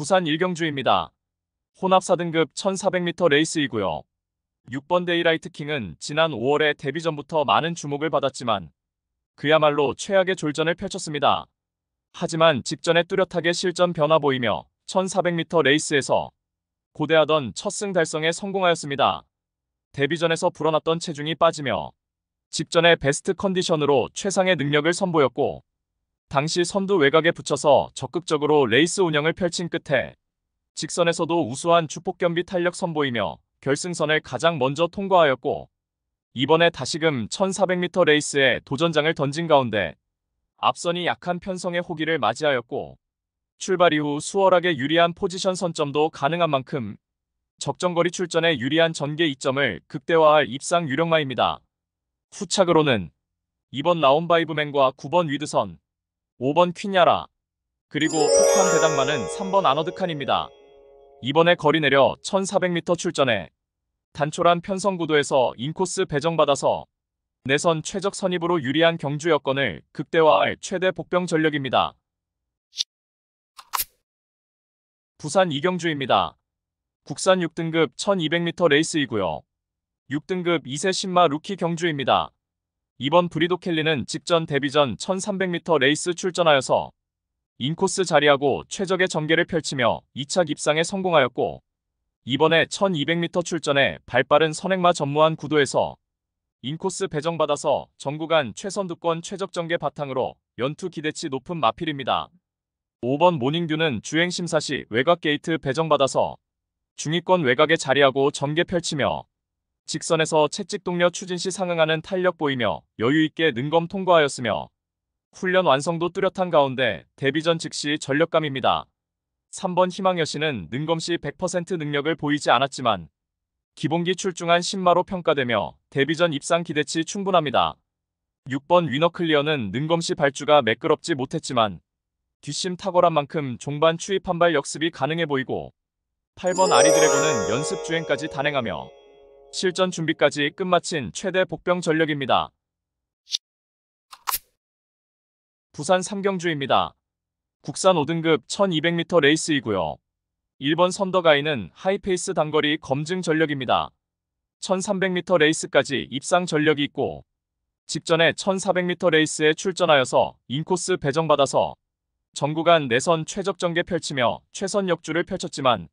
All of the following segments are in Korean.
부산 일경주입니다. 혼합 4등급 1400m 레이스이고요. 6번 데이라이트 킹은 지난 5월에 데뷔 전부터 많은 주목을 받았지만 그야말로 최악의 졸전을 펼쳤습니다. 하지만 직전에 뚜렷하게 실전 변화 보이며 1400m 레이스에서 고대하던 첫 승 달성에 성공하였습니다. 데뷔전에서 불어났던 체중이 빠지며 직전에 베스트 컨디션으로 최상의 능력을 선보였고 당시 선두 외곽에 붙여서 적극적으로 레이스 운영을 펼친 끝에 직선에서도 우수한 주폭 겸비 탄력 선보이며 결승선을 가장 먼저 통과하였고 이번에 다시금 1400m 레이스에 도전장을 던진 가운데 앞선이 약한 편성의 호기를 맞이하였고 출발 이후 수월하게 유리한 포지션 선점도 가능한 만큼 적정거리 출전에 유리한 전개 이점을 극대화할 입상 유력마입니다. 후착으로는 2번 라온바이브맨과 9번 위드선, 5번 퀸야라, 그리고 폭탄 배당만은 3번 아너드칸입니다. 이번에 거리 내려 1400m 출전에 단촐한 편성 구도에서 인코스 배정받아서 내선 최적 선입으로 유리한 경주 여건을 극대화할 최대 복병 전력입니다. 부산 이경주입니다. 국산 6등급 1200m 레이스이고요. 6등급 2세 신마 루키 경주입니다. 이번 브리도 켈리는 직전 데뷔전 1300m 레이스 출전하여서 인코스 자리하고 최적의 전개를 펼치며 2차 입상에 성공하였고 이번에 1200m 출전에 발빠른 선행마 전무한 구도에서 인코스 배정받아서 전구간 최선두권 최적 전개 바탕으로 연투 기대치 높은 마필입니다. 5번 모닝듀는 주행심사 시 외곽 게이트 배정받아서 중위권 외곽에 자리하고 전개 펼치며 직선에서 채찍 동력 추진 시 상응하는 탄력 보이며 여유있게 능검 통과하였으며 훈련 완성도 뚜렷한 가운데 데뷔전 즉시 전력감입니다. 3번 희망여신은 능검 시 100% 능력을 보이지 않았지만 기본기 출중한 신마로 평가되며 데뷔전 입상 기대치 충분합니다. 6번 위너클리어는 능검 시 발주가 매끄럽지 못했지만 뒷심 탁월한 만큼 종반 추입 한발 역습이 가능해 보이고 8번 아리드래곤은 연습 주행까지 단행하며 실전 준비까지 끝마친 최대 복병 전력입니다. 부산 삼경주입니다. 국산 5등급 1200m 레이스이고요. 1번 선더가이는 하이페이스 단거리 검증 전력입니다. 1300m 레이스까지 입상 전력이 있고 직전에 1400m 레이스에 출전하여서 인코스 배정받아서 전구간 내선 최적 전개 펼치며 최선 역주를 펼쳤지만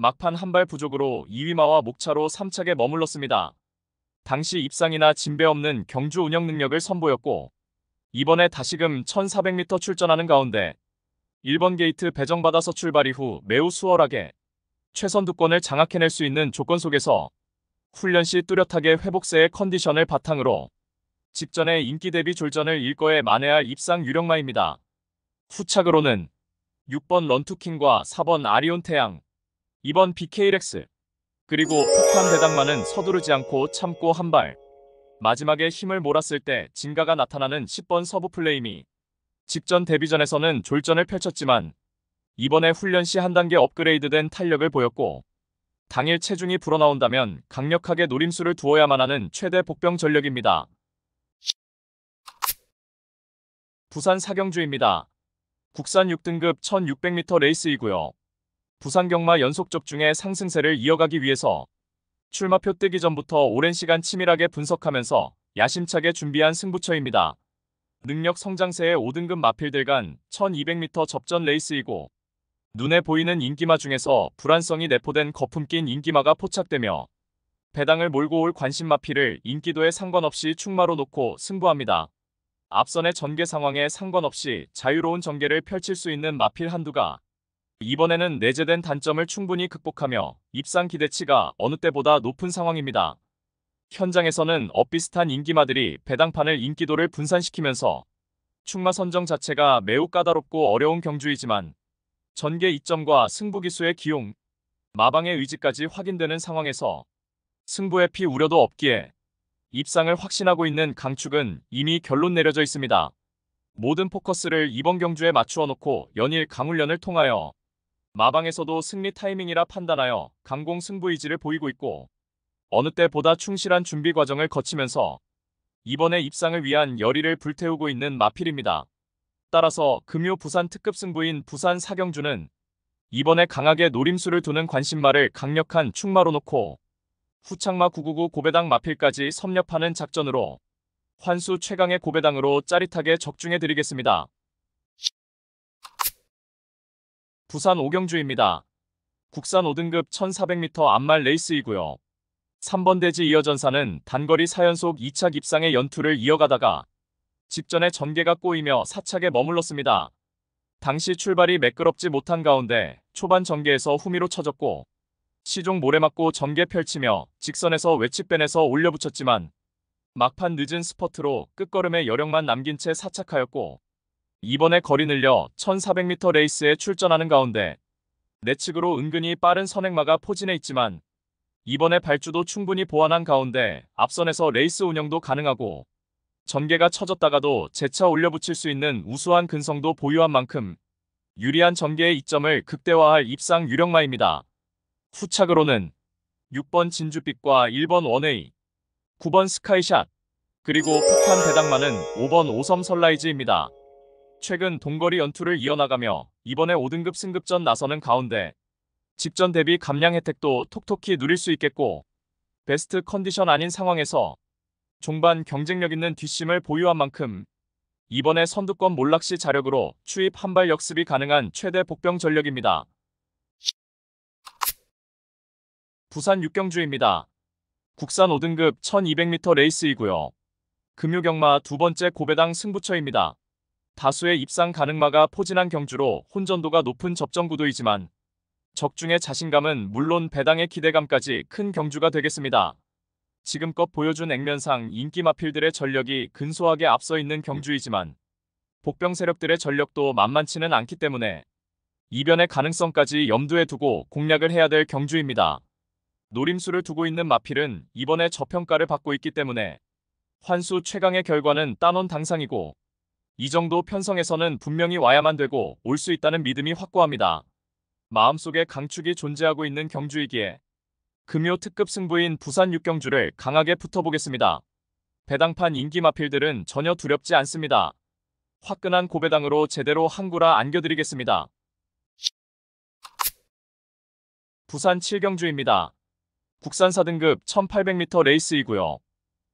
막판 한 발 부족으로 2위마와 목차로 3착에 머물렀습니다. 당시 입상이나 진배 없는 경주 운영 능력을 선보였고 이번에 다시금 1400m 출전하는 가운데 1번 게이트 배정받아서 출발 이후 매우 수월하게 최선두권을 장악해낼 수 있는 조건 속에서 훈련 시 뚜렷하게 회복세의 컨디션을 바탕으로 직전에 인기 대비 졸전을 일거에 만회할 입상 유력마입니다. 후착으로는 6번 런투킹과 4번 아리온 태양, 2번 BK렉스, 그리고 폭탄 배당만은 서두르지 않고 참고 한 발, 마지막에 힘을 몰았을 때 진가가 나타나는 10번 서브 플레임이 직전 데뷔전에서는 졸전을 펼쳤지만 이번에 훈련 시 한 단계 업그레이드된 탄력을 보였고 당일 체중이 불어나온다면 강력하게 노림수를 두어야만 하는 최대 복병 전력입니다. 부산 사경주입니다. 국산 6등급 1600m 레이스이고요. 부산 경마 연속 적중의 상승세를 이어가기 위해서 출마표 뜨기 전부터 오랜 시간 치밀하게 분석하면서 야심차게 준비한 승부처입니다. 능력 성장세의 5등급 마필들 간 1200m 접전 레이스이고 눈에 보이는 인기마 중에서 불안성이 내포된 거품 낀 인기마가 포착되며 배당을 몰고 올 관심 마필을 인기도에 상관없이 충마로 놓고 승부합니다. 앞선의 전개 상황에 상관없이 자유로운 전개를 펼칠 수 있는 마필 한두가 이번에는 내재된 단점을 충분히 극복하며 입상 기대치가 어느 때보다 높은 상황입니다. 현장에서는 엇비슷한 인기마들이 배당판을 인기도를 분산시키면서 충마 선정 자체가 매우 까다롭고 어려운 경주이지만 전개 이점과 승부 기수의 기용, 마방의 의지까지 확인되는 상황에서 승부의 피 우려도 없기에 입상을 확신하고 있는 강축은 이미 결론 내려져 있습니다. 모든 포커스를 이번 경주에 맞추어 놓고 연일 강훈련을 통하여 마방에서도 승리 타이밍이라 판단하여 강공 승부 의지를 보이고 있고 어느 때보다 충실한 준비 과정을 거치면서 이번에 입상을 위한 열의를 불태우고 있는 마필입니다. 따라서 금요 부산 특급 승부인 부산 사경주는 이번에 강하게 노림수를 두는 관심마를 강력한 축마로 놓고 후창마 999 고배당 마필까지 섭렵하는 작전으로 환수 최강의 고배당으로 짜릿하게 적중해드리겠습니다. 부산 오경주입니다. 국산 5등급 1400m 암말 레이스이고요. 3번 대지 이어전사는 단거리 4연속 2차 입상의 연투를 이어가다가 직전에 전개가 꼬이며 사착에 머물렀습니다. 당시 출발이 매끄럽지 못한 가운데 초반 전개에서 후미로 쳐졌고 시종 모래 맞고 전개 펼치며 직선에서 외측변에서 올려붙였지만 막판 늦은 스퍼트로 끝걸음에 여력만 남긴 채 사착하였고 이번에 거리 늘려 1400m 레이스에 출전하는 가운데 내측으로 은근히 빠른 선행마가 포진해 있지만 이번에 발주도 충분히 보완한 가운데 앞선에서 레이스 운영도 가능하고 전개가 처졌다가도 재차 올려붙일 수 있는 우수한 근성도 보유한 만큼 유리한 전개의 이점을 극대화할 입상 유력마입니다. 후착으로는 6번 진주빛과 1번 원웨이, 9번 스카이샷, 그리고 폭탄 배당마는 5번 오섬 선라이즈입니다. 최근 동거리 연투를 이어나가며 이번에 5등급 승급전 나서는 가운데 직전 대비 감량 혜택도 톡톡히 누릴 수 있겠고 베스트 컨디션 아닌 상황에서 종반 경쟁력 있는 뒷심을 보유한 만큼 이번에 선두권 몰락시 자력으로 추입 한발 역습이 가능한 최대 복병 전력입니다. 부산 육경주입니다. 국산 5등급 1200m 레이스이고요. 금요경마 두 번째 고배당 승부처입니다. 다수의 입상 가능마가 포진한 경주로 혼전도가 높은 접전구도이지만 적중의 자신감은 물론 배당의 기대감까지 큰 경주가 되겠습니다. 지금껏 보여준 액면상 인기 마필들의 전력이 근소하게 앞서 있는 경주이지만 복병 세력들의 전력도 만만치는 않기 때문에 이변의 가능성까지 염두에 두고 공략을 해야 될 경주입니다. 노림수를 두고 있는 마필은 이번에 저평가를 받고 있기 때문에 환수 최강의 결과는 따놓은 당상이고 이 정도 편성에서는 분명히 와야만 되고 올 수 있다는 믿음이 확고합니다. 마음속에 강축이 존재하고 있는 경주이기에 금요 특급 승부인 부산 육경주를 강하게 붙어보겠습니다. 배당판 인기 마필들은 전혀 두렵지 않습니다. 화끈한 고배당으로 제대로 항구라 안겨드리겠습니다. 부산 7경주입니다. 국산 4등급 1800m 레이스이고요.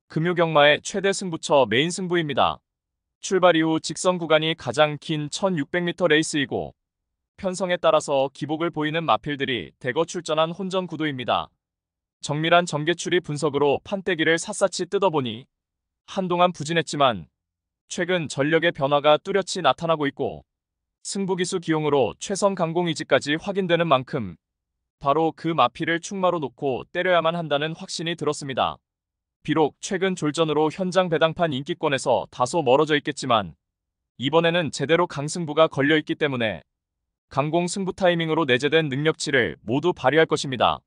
금요경마의 최대 승부처 메인 승부입니다. 출발 이후 직선 구간이 가장 긴 1600m 레이스이고 편성에 따라서 기복을 보이는 마필들이 대거 출전한 혼전 구도입니다. 정밀한 전개추리 분석으로 판때기를 샅샅이 뜯어보니 한동안 부진했지만 최근 전력의 변화가 뚜렷이 나타나고 있고 승부기수 기용으로 최선 강공 의지까지 확인되는 만큼 바로 그 마필을 축마로 놓고 때려야만 한다는 확신이 들었습니다. 비록 최근 졸전으로 현장 배당판 인기권에서 다소 멀어져 있겠지만 이번에는 제대로 강승부가 걸려있기 때문에 강공 승부 타이밍으로 내재된 능력치를 모두 발휘할 것입니다.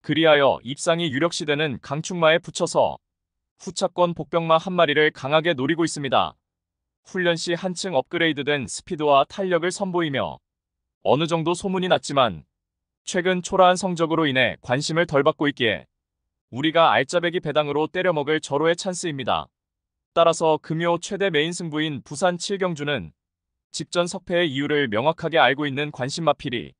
그리하여 입상이 유력시되는 강축마에 붙여서 후차권 복병마 한 마리를 강하게 노리고 있습니다. 훈련 시 한층 업그레이드된 스피드와 탄력을 선보이며 어느 정도 소문이 났지만 최근 초라한 성적으로 인해 관심을 덜 받고 있기에 우리가 알짜배기 배당으로 때려먹을 절호의 찬스입니다. 따라서 금요 최대 메인 승부인 부산 7경주는 직전 석패의 이유를 명확하게 알고 있는 관심마필이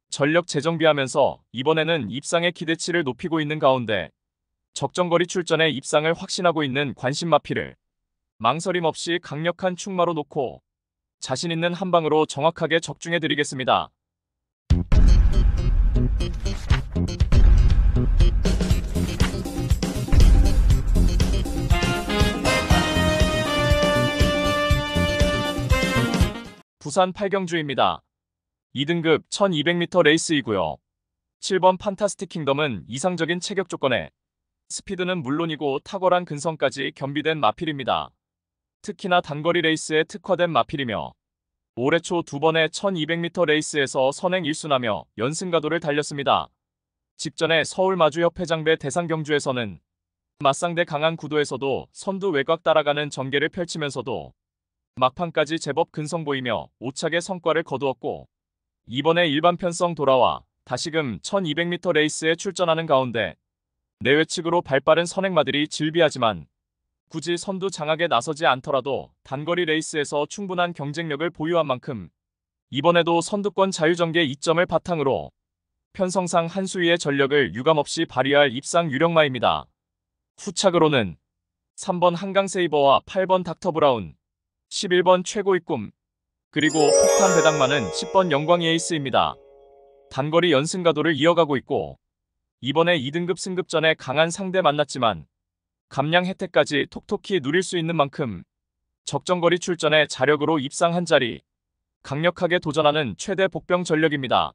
전력 재정비하면서 이번에는 입상의 기대치를 높이고 있는 가운데 적정거리 출전에 입상을 확신하고 있는 관심마필을 망설임 없이 강력한 축마로 놓고 자신 있는 한 방으로 정확하게 적중해드리겠습니다. 부산 8경주입니다. 2등급 1200m 레이스이고요. 7번 판타스틱 킹덤은 이상적인 체격 조건에 스피드는 물론이고 탁월한 근성까지 겸비된 마필입니다. 특히나 단거리 레이스에 특화된 마필이며 올해 초 2번의 1200m 레이스에서 선행 1순하며 연승가도를 달렸습니다. 직전에 서울마주협회장배 대상경주에서는 맞상대 강한 구도에서도 선두 외곽 따라가는 전개를 펼치면서도 막판까지 제법 근성 보이며 오차게 성과를 거두었고 이번에 일반 편성 돌아와 다시금 1200m 레이스에 출전하는 가운데 내외측으로 발빠른 선행마들이 질비하지만 굳이 선두 장악에 나서지 않더라도 단거리 레이스에서 충분한 경쟁력을 보유한 만큼 이번에도 선두권 자유전개 이점을 바탕으로 편성상 한수위의 전력을 유감없이 발휘할 입상 유력마입니다. 후착으로는 3번 한강세이버와 8번 닥터브라운, 11번 최고의 꿈, 그리고 폭탄 배당마는 10번 영광이 에이스입니다. 단거리 연승가도를 이어가고 있고 이번에 2등급 승급전에 강한 상대 만났지만 감량 혜택까지 톡톡히 누릴 수 있는 만큼 적정거리 출전에 자력으로 입상 한 자리, 강력하게 도전하는 최대 복병 전력입니다.